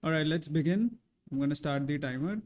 All right, let's begin. I'm going to start the timer.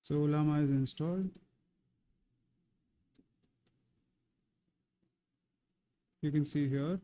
So Ollama is installed. You can see here.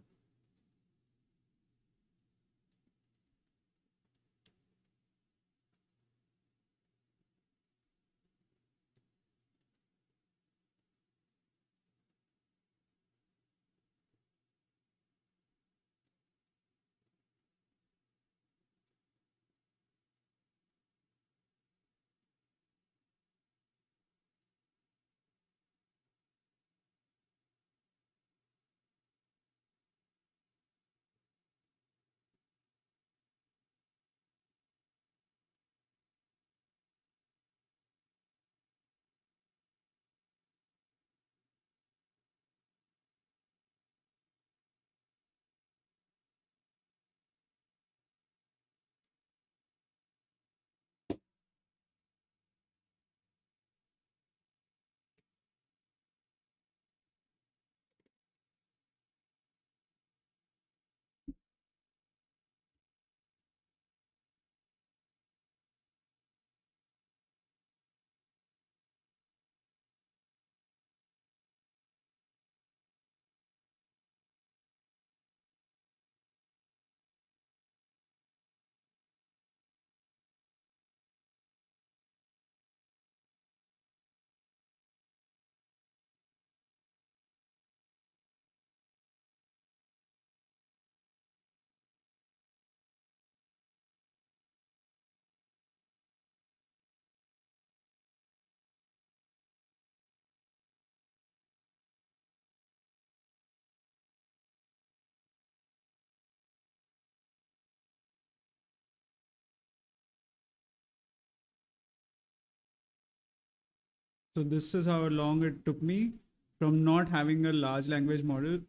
So this is how long it took me from not having a large language model,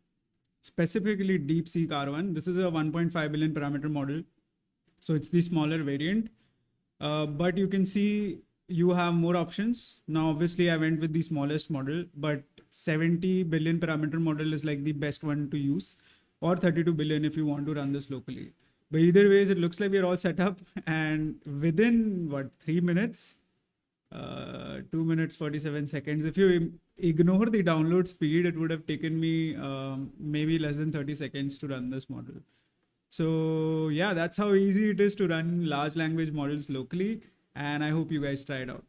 specifically DeepSeek-r1. This is a 1.5 billion parameter model. So it's the smaller variant. But you can see you have more options. Now, obviously I went with the smallest model, but 70 billion parameter model is like the best one to use, or 32 billion if you want to run this locally. But either ways, it looks like we're all set up, and within what, 3 minutes, 2 minutes 47 seconds. If you ignore the download speed, it would have taken me maybe less than 30 seconds to run this model. So yeah, that's how easy it is to run large language models locally, and I hope you guys try it out.